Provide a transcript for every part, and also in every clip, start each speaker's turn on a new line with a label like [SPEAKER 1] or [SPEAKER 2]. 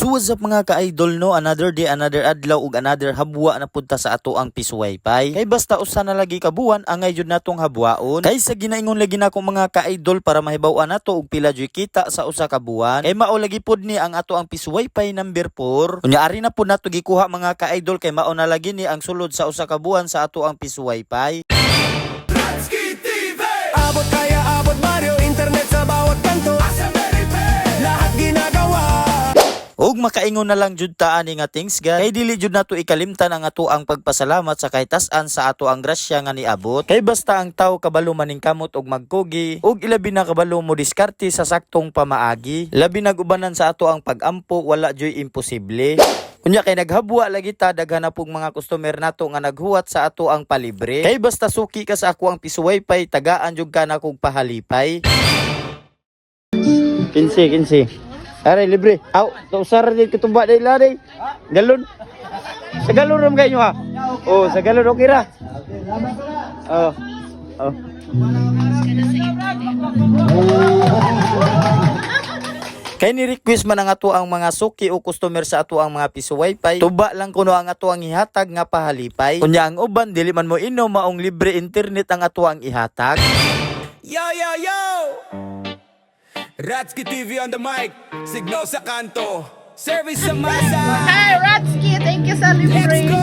[SPEAKER 1] So what's up mga ka-idol no, another day, another adlaw ug another habwa na punta sa ato ang Piso Wi-Fi. Kay basta usa na lagi kabuan angay jud natong habwaon. Kay sa ginaingon lagi nako mga ka-idol para mahibaw-an nato og pila jud kita sa usa ka buwan. Kay mao lagi pod ni ang ato ang Piso Wi-Fi number 4. Unya ari na pod nato gikuha mga ka-idol kay mao na lagi ni ang sulod sa usa ka buwan sa ato ang Piso Wi-Fi.
[SPEAKER 2] Abot kaya abot Mario, internet sa bawat kanto. Lahat ginagawa.
[SPEAKER 1] Og makaingon na lang jud ta ani nga things guys. Kay dili jud nato ikalimtan ang ato ang pagpasalamat sa kahit-an sa ato ang grasya nga niabot. Kay basta ang tawo kabalo maning kamot og magkugi, og ilabi na kabalo mo diskarte sa saktong pamaagi. Labi nagubanan sa ato ang pag-ampo, wala joy imposible. Kunya kay naghabwa lagi ta daghan na pug mga customer nato nga naghuwat sa ato ang palibre. Kay basta suki ka sa ako ang Piso Wi-Fi, tagaan jud ka na kog pahalipay. 15. Aray, libre. Aw, usara din ketumba day lari. Galon. Sa galon ram kayo ha. Oh, sa galon okay ra. Oh. Oh. Kay ni-request man ang ato ang mga suki o customer sa ato ang mga Piso Wi-Fi. Tuba lang kuno ang ato ang ihatag nga pahalipay. Kunya ang uban dili man mo inom maong libre internet ang ato ang ihatag.
[SPEAKER 2] Yo! Ratski TV on the mic, signal sa kanto, service sa masa.
[SPEAKER 3] Hi, Ratski! Thank you sa libre.
[SPEAKER 2] Let's go!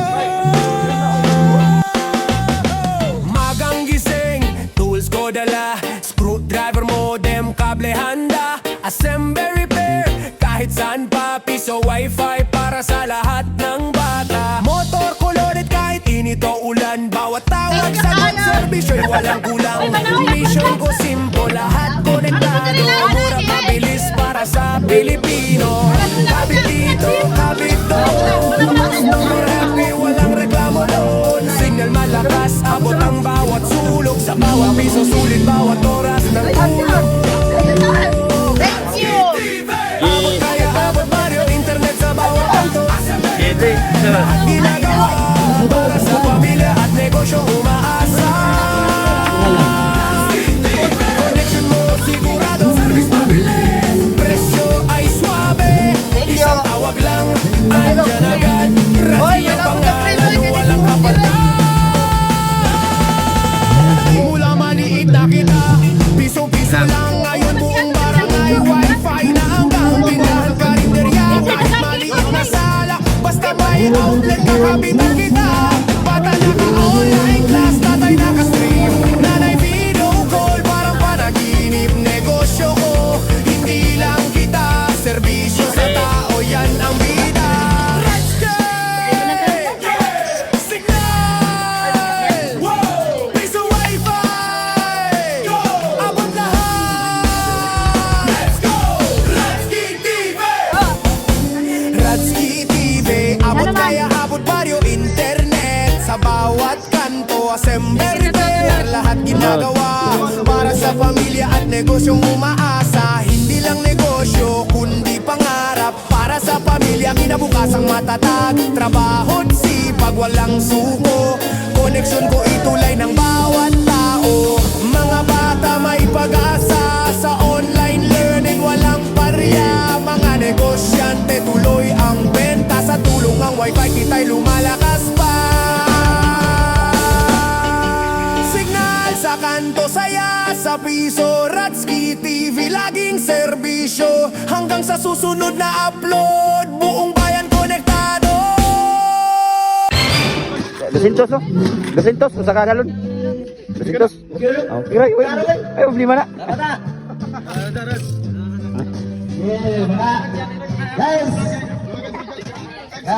[SPEAKER 2] Magang gising, tools ko dala, screwdriver, modem, kable handa, assemble repair, kahit saan pa, Piso Wi-Fi para sa lahat ng bata. Motor kulunit kahit init o ulan, bawat tawag sagot, servisyo'y walang kulang. Mission ko simple, lahat konektado, mura mabilis para sa Pilipino. Kapit dito, kapit doon, customer happy, walang reklamo doon. Signal malakas, abot ang bawat sulok, sa bawat piso sulit, bawat oras ng tulog.
[SPEAKER 3] Thank you!
[SPEAKER 2] Abot kaya abot Mario, internet sa bawat kanto. Lahat ginagawa para sa pamilya at negosyo umaasa. Connection mo sigurado, service mabilis, presyo ay suabe. Isang tawag lang, andyan agad. Ratsi ang pangalan, walang kapalit. Mula maliit na kita, piso-piso lang ngayon buong barangay. Wi-Fi na hanggang tindahan karinderya. Kahit maliit na sala, basta may outlet kakapitan kita. Bata naka-online class, tatay naka-stream, nanay video call, parang panaginip. Negosyo ko, hindi lang kita, serbisyo sa tao, yan ang bida. Signal! Piso Wi-Fi! Abot lahat! Let's go! Ratski TV! Ratski TV, abot kaya abot Mario, internet sa bawat kanto, assemble repair, lahat ginagawa para sa pamilya at negosyong umaasa. Hindi lang negosyo kundi pangarap para sa pamilya, kinabukasang matatag, trabaho't sipag, walang suko. Koneksyon ko itulay ng bawat tao, mga bata may pag-asa sa online learning, walang parya. Mga negosyante tuloy ang benta, sa tulong ang Wi-Fi kita'y lumalakas pa. Signal sa kanto, saya sa piso, Ratski TV laging serbisyo. Hanggang sa susunod na upload, buong bayan konektado.
[SPEAKER 1] 200 no? 200 sa kagalon. 200. Oh, kira, ay beli mana?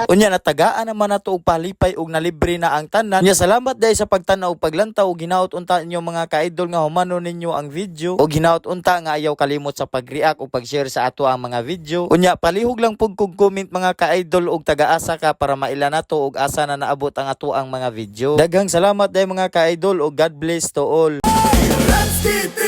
[SPEAKER 1] Unya natagaan naman nato og palipay og nalibre na ang tanan. Unya salamat dahil sa pagtanaw og paglantaw og hinaot unta ninyo mga ka-idol nga humano ninyo ang video og hinaot unta nga ayaw kalimot sa pag-react o pag-share sa ato ang mga video. Unya palihog lang pug kog comment mga ka-idol og taga-asa ka para maila nato og asa na naabot ang ato ang mga video. Daghang salamat dahil mga ka-idol og God bless to all.
[SPEAKER 2] Ratski TV!